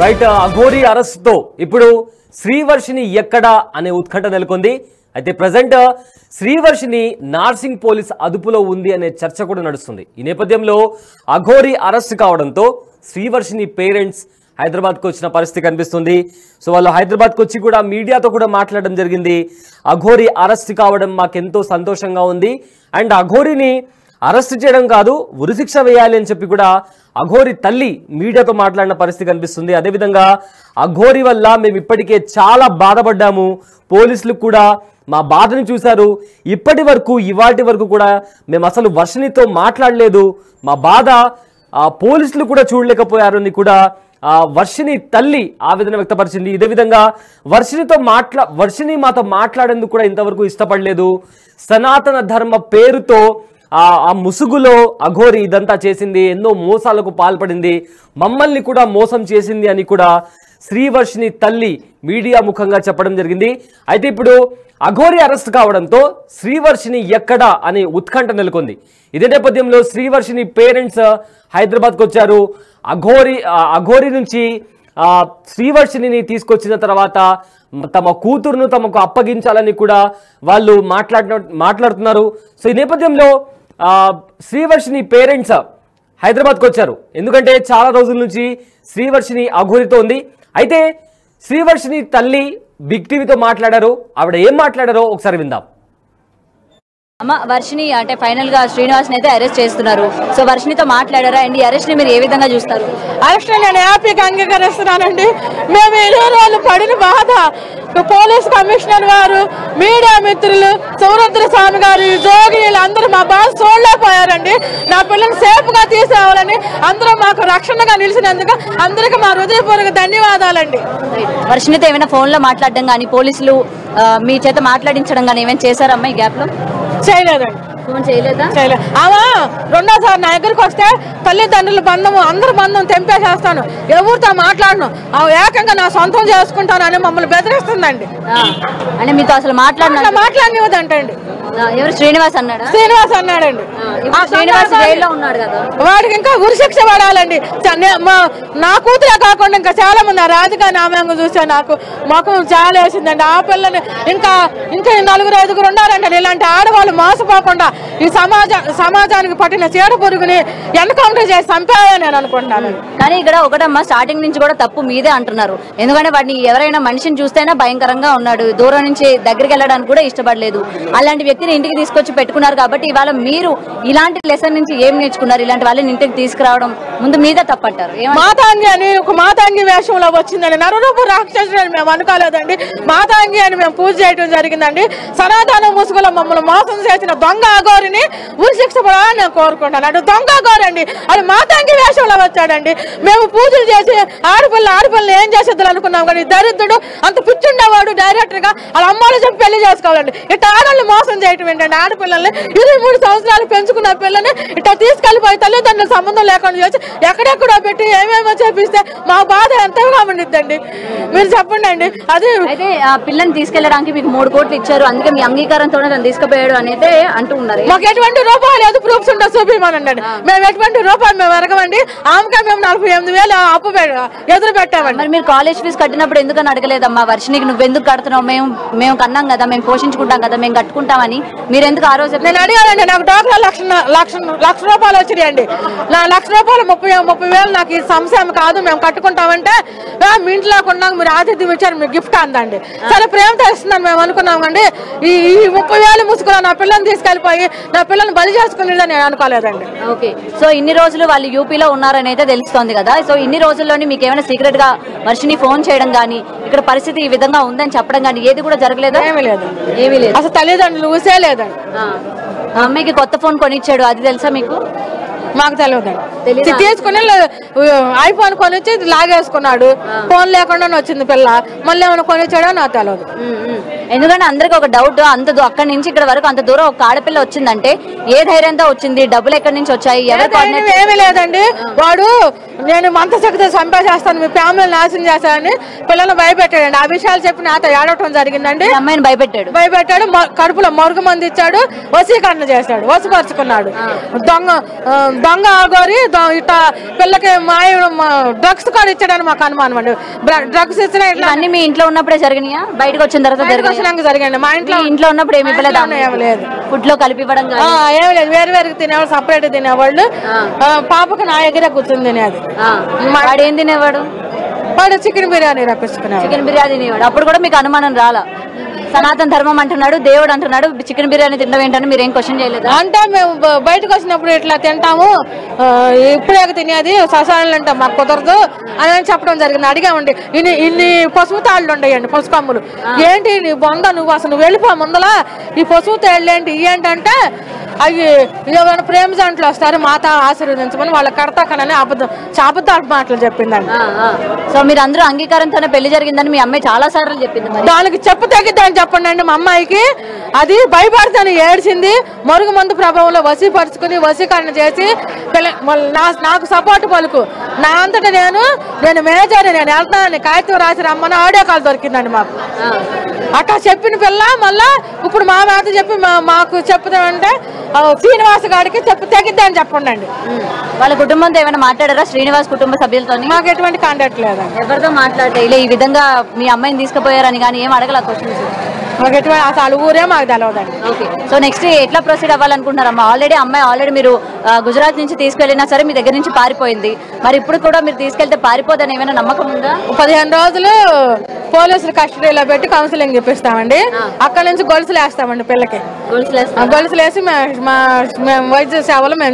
Right Aghori arrest తో ఇప్పుడు శ్రీవర్షిని ఎక్కడ అనే ఉత్కంఠ నెలకొంది. అయితే ప్రెజెంట్ శ్రీవర్షిని నార్సింగ్ పోలీస్ అదుపులో ఉంది అనే చర్చ కూడా నడుస్తుంది. ఈ నేపథ్యంలో అఘోరి అరెస్ట్ కావడంతో శ్రీవర్షిని పేరెంట్స్ హైదరాబాద్కు వచ్చిన పరిస్థితి కనిపిస్తుంది. సో వాళ్ళు హైదరాబాద్కు వచ్చి కూడా మీడియాతో కూడా మాట్లాడడం జరిగింది. అఘోరి అరెస్ట్ కావడం మాకెంతో సంతోషంగా ఉంది అండ్ అఘోరిని అరెస్ట్ చేయడం కాదు ఉరిశిక్ష వేయాలి అని చెప్పి కూడా అఘోరి తల్లి మీడియాతో మాట్లాడిన పరిస్థితి కనిపిస్తుంది. అదేవిధంగా అఘోరి వల్ల మేము ఇప్పటికే చాలా బాధపడ్డాము, పోలీసులు కూడా మా బాధను చూశారు, ఇవాటి వరకు కూడా మేము అసలు వర్షినితో మాట్లాడలేదు, మా బాధ పోలీసులు కూడా చూడలేకపోయారు అని కూడా వర్షిని తల్లి ఆవేదన వ్యక్తపరిచింది. ఇదే విధంగా వర్షిని మాతో మాట్లాడేందుకు కూడా ఇంతవరకు ఇష్టపడలేదు, సనాతన ధర్మ పేరుతో ఆ ముసుగులో అఘోరి ఇదంతా చేసింది, ఎన్నో మోసాలకు పాల్పడింది, మమ్మల్ని కూడా మోసం చేసింది అని కూడా శ్రీవర్షిని తల్లి మీడియా ముఖంగా చెప్పడం జరిగింది. అయితే ఇప్పుడు అఘోరి అరెస్ట్ కావడంతో శ్రీవర్షిని ఎక్కడా అని ఉత్కంఠ నెలకొంది. ఇదే నేపథ్యంలో శ్రీవర్షిని పేరెంట్స్ హైదరాబాద్కు వచ్చారు. అఘోరి నుంచి శ్రీవర్షిని తీసుకొచ్చిన తర్వాత తమ కూతురును తమకు అప్పగించాలని కూడా వాళ్ళు మాట్లాడుతున్నారు. సో ఈ నేపథ్యంలో శ్రీవర్షిని పేరెంట్స్ హైదరాబాద్కు వచ్చారు. ఎందుకంటే చాలా రోజుల నుంచి శ్రీవర్షిని అఘోరితో ఉంది. అయితే శ్రీవర్షిని తల్లి బిగ్ టీవీతో మాట్లాడారు. ఆవిడ ఏం మాట్లాడారో ఒకసారి విందాం. అమ్మ, వర్షిని అంటే ఫైనల్ గా శ్రీనివాస్ అయితే అరెస్ట్ చేస్తున్నారు. సో వర్షినితో మాట్లాడారా అండ్ ఈ అరెస్ట్ ని మీరు ఏ విధంగా చూస్తారు? అరెస్ట్ నేను హ్యాపీగా అంగీకరిస్తున్నానండి. మేము 20 రోజులు పడిన బాధ పోలీస్ కమిషనర్ వారు, మీడియా మిత్రులు, సౌరద్ర స్వామి గారు, జోగిలు అందరూ మా బాధ చూడలేకపోయారండి. నా పిల్లల్ని సేఫ్ గా తీసుకురావాలని అందరూ మాకు రక్షణగా నిలిచినందుకు అందరికీ మా హృదయపూర్వక ధన్యవాదాలండి. వర్షినితో ఏమైనా ఫోన్ లో మాట్లాడడం కానీ పోలీసులు మీ చేత మాట్లాడించడం కానీ ఏమైనా చేశారమ్మా ఈ గ్యాప్ లో? చేయలేదండి. ఫోన్ చేయలేదా? చేయలేదు. ఆమె రెండోసారి నా దగ్గరికి వస్తే తల్లిదండ్రుల బంధము అందరి బంధం తెంపేసేస్తాను, ఎవరితో మాట్లాడను, ఏకంగా నా సొంతం చేసుకుంటాను అని మమ్మల్ని బెదిరిస్తుందండి. అంటే మీతో అసలు మాట్లాడినదంటండి. ఎవరు? శ్రీనివాస్ అన్నాడా? శ్రీనివాస్ అన్నాడండి. శ్రీనివాస్ జైల్లో ఉన్నాడు కదా, వాడికి ఇంకా ఉరిశిక్ష పడాలండి. నా కూతురే కాకుండా ఇంకా చాలా మంది ఆ రాధిక నామ్యాంగ చూసా నాకు మొఖం చాలా వేసిందండి. ఆ పిల్లని ఇంకా 4-5 ఉండాలంటే ఇలాంటి ఆడవాళ్ళు మోసపోకుండా ఈ సమాజానికి పట్టిన చీడ పురుగుని ఎన్కౌంటర్ చేసి చంపాలని నేను అనుకుంటున్నాను. కానీ ఇక్కడ ఒకటమ్మా, స్టార్టింగ్ నుంచి కూడా తప్పు మీదే అంటున్నారు. ఎందుకంటే వాడిని ఎవరైనా మనిషిని చూస్తేనే భయంకరంగా ఉన్నాడు, దూరం నుంచి దగ్గరికి వెళ్ళడానికి కూడా ఇష్టపడలేదు. అలాంటి వ్యక్తిని ఇంటికి తీసుకొచ్చి పెట్టుకున్నారు కాబట్టి ఇవాళ మీరు ఇలాంటి లెసన్ నుంచి ఏం నేర్చుకున్నారు? ఇలాంటి వాళ్ళని ఇంటికి తీసుకురావడం ముందు మీదే తప్పంటారు. మాతాంగి అని ఒక మాతాంగి వేషంలో వచ్చిందండి. నరరూపు రాక్షసుడు అని మేము అనుకోలేదండి. మాతాంగి అని మేము పూజ చేయడం జరిగిందండి. సనాతన ముసుగులో మమ్మల్ని మోసం చేసిన దొంగ అఘోరిని ఉరిశిక్ష పడాలని నేను కోరుకుంటాను. అటు దొంగ అఘోరండి, అది మాతాంగి వేషంలో వచ్చాడండి. మేము పూజలు చేసి ఆడపిల్లని ఏం చేసేద్దాం అనుకున్నాం కానీ దరిద్రుడు అంత పిచ్చుండేవాడు డైరెక్టర్ గా వాళ్ళ అమ్మాయిలు చెప్పి పెళ్లి చేసుకోవాలండి. ఇట్లా ఆడవాళ్ళని మోసం చేయటం ఏంటండి? ఆడపిల్లల్ని 23 సంవత్సరాలు పెంచుకున్న పిల్లని ఇట్లా తీసుకెళ్లిపోయి తల్లిదండ్రుల సంబంధం లేకుండా చేసి ఎక్కడెక్కడో పెట్టి ఏమేమో చేపిస్తే మా బాధ ఎంతగా ఉండిద్దండి. మీరు చెప్పండి అండి. అది అయితే ఆ పిల్లని తీసుకెళ్ళడానికి మీకు 3 కోట్లు ఇచ్చారు, అందుకే మీ అంగీకారంతో తీసుకుపోయాడు అనేది అంటూ ఉన్నారు. మాకు ఎటువంటి రూపాయలు లేదు, ప్రూఫ్స్ ఉంటే చూపిమనండి. మేము ఎటువంటి రూపాయలు మేము ఎరగమండి. ఆమెకే మేము 48,000 అప్పు ఎదురు పెట్టామండి. మరి మీరు కాలేజ్ ఫీజు కట్టినప్పుడు ఎందుకని అడగలేదమ్మా? వర్షినికి నువ్వు ఎందుకు కడుతున్నావు, మేము కన్నాం కదా, మేము పోషించుకుంటాం కదా, మేము కట్టుకుంటామని మీరు ఎందుకు ఆ రోజు? నేను అడిగానండి. నాకు డాక్టర్ లక్ష రూపాయలు వచ్చినాయండి. నా 1,00,000 రూపాయలు 30,000 నాకు ఈ సంశయం కాదు, మేము కట్టుకుంటామంటే మీ ఇంట్లో కొన్నాక మీరు ఆతిథ్యం ఇచ్చారు, మీకు గిఫ్ట్ అందండి. చాలా ప్రేమతో ఇస్తుందని మేము అనుకున్నాం అండి. ఈ 30,000 ముసుగులో నా పిల్లల్ని తీసుకెళ్లిపోయి నా పిల్లల్ని బలి చేసుకునేదని నేను అనుకోలేదండి. ఓకే, సో ఇన్ని రోజులు వాళ్ళు యూపీలో ఉన్నారని అయితే తెలుస్తోంది కదా. సో ఇన్ని రోజుల్లోని మీకు ఏమైనా సీక్రెట్ గా వర్షిని ఫోన్ చేయడం కానీ ఇక్కడ పరిస్థితి ఈ విధంగా ఉందని చెప్పడం కానీ ఏది కూడా జరగలేదా? ఏమీ లేదు. అసలు తల్లిదండ్రులు ఊసే లేదండి. అమ్మాయికి కొత్త ఫోన్ కొనిచ్చాడు, అది తెలుసా మీకు? మాకు తెలియదండి. తీసుకుని ఐఫోన్ కొనిచ్చి లాగేసుకున్నాడు. ఫోన్ లేకుండా వచ్చింది పిల్ల, మళ్ళీ ఏమైనా కొనిచ్చాడో నాకు తెలియదు. ఎందుకంటే అందరికి ఒక డౌట్, అక్కడి నుంచి ఇక్కడ వరకు అంత దూరం ఒక ఆడపిల్ల వచ్చిందంటే ఏ ధైర్యంతో వచ్చింది, డబ్బులు ఎక్కడి నుంచి వచ్చాయి? ఏమీ లేదండి. వాడు నేను మంత్రశక్తి చంపేసేస్తాను, మీ ఫ్యామిలీ నాశనం చేస్తానని పిల్లల్ని భయపెట్టాడండి. ఆ విషయాలు చెప్పి నాతో ఏడవటం జరిగిందండి. అమ్మాయిని భయపెట్టాడు. కడుపులో మరుగు మంది ఇచ్చాడు, వశీకరణ చేశాడు, వశపరుచుకున్నాడు. దొంగ ఆగోరి ఇట్లా పిల్లకి డ్రగ్స్ కూడా ఇచ్చాడని మాకు అనుమానం అండి. డ్రగ్స్ ఇచ్చినా ఇట్లా అన్ని మీ ఇంట్లో ఉన్నప్పుడే జరిగినాయా? బయటకు వచ్చిన తర్వాత జరిగాయండి. మా ఇంట్లో ఉన్నప్పుడు ఏమి ఇవ్వలేదు? ఫుడ్ లో కలిపి ఇవ్వడం ఏమి లేదు. వేరు వేరు తినేవాళ్ళు, సపరేట్ తినేవాళ్ళు. పాపకు నా దగ్గర కూర్చొని తినేది. వాడు ఏం తినేవాడు? వాడు చికెన్ బిర్యానీ రప్పించుకునేవాడు. చికెన్ బిర్యానీ తినేవాడు. అప్పుడు కూడా మీకు అనుమానం రాలా? సనాతన ధర్మం అంటున్నాడు, దేవుడు అంటున్నాడు, చికెన్ బిర్యానీ తినడం ఏంటని మీరేం క్వశ్చన్ చేయలేదు? అంటే మేము బయటకు వచ్చినప్పుడు ఇట్లా తింటాము, ఇప్పుడే తినేది శ్మశానాలు అంటే మాకు కుదరదు అని చెప్పడం జరిగింది. అడిగామండి, ఇన్ని పసుపు తాళ్ళు ఉండయండి, పసుపు కమ్ములు. ఏంటి నీ బొంద, నువ్వు అసలు నువ్వు వెళ్ళిపో ముందల, ఈ పసుపు తాళ్ళు ఏంటి ఏంటంటే అవి ఏమైనా ప్రేమ జంటలు వస్తారు, మాత ఆశీర్వదించమని వాళ్ళ కడతాకనని అబద్ధాలు మాటలు చెప్పిందండి. సో మీరు అందరూ అంగీకారంతోనే పెళ్లి జరిగిందని మీ అమ్మాయి చాలా సార్లు చెప్పింది. దానికి చెప్పు తగ్గిద్దని చెప్పండి అండి. మా అమ్మాయికి అది భయపడతాను ఏడ్చింది. మరుగు మందు ప్రభావంలో వశీపరుచుకుని వశీకరణ చేసి నాకు సపోర్ట్ పలుకు, నా అంతటా నేను మేనేజర్, నేను వెళ్తానని కాగితం రాసి రమ్మని ఆడియో కాల్ దొరికిందండి మాకు. అట్లా చెప్పిన పిల్ల మళ్ళా ఇప్పుడు మా మీద చెప్పి మాకు చెప్తామంటే శ్రీనివాస్ గారికి చెప్పు తగ్గిద్ది అని చెప్పండి అండి. వాళ్ళ కుటుంబంతో ఏమైనా మాట్లాడారా? శ్రీనివాస్ కుటుంబ సభ్యులతో మాకు ఎటువంటి కాంటాక్ట్ లేదండి. ఎవరితో మాట్లాడే ఇలా ఈ విధంగా మీ అమ్మాయిని తీసుకుపోయారని కానీ ఏం అడగల క్వశ్చన్స్? మాకు ఎటువంటి అసలు ఊరే మాకు తెలవదండి. ఓకే, సో నెక్స్ట్ ఎట్లా ప్రొసీడ్ అవ్వాలనుకుంటున్నారమ్మా? అమ్మాయి మీరు గుజరాత్ నుంచి తీసుకెళ్ళినా సరే మీ దగ్గర నుంచి పారిపోయింది, మరి ఇప్పుడు కూడా మీరు తీసుకెళ్తే పారిపోదని ఏమైనా నమ్మకం ఉందా? 15 రోజులు పోలీసులు కస్టడీలో పెట్టి కౌన్సిలింగ్ ఇప్పిస్తామండి. అక్కడ నుంచి గొలుసులు వేస్తామండి పిల్లకి. గొలుసులు వేసి మేము వైద్య సేవలు మేము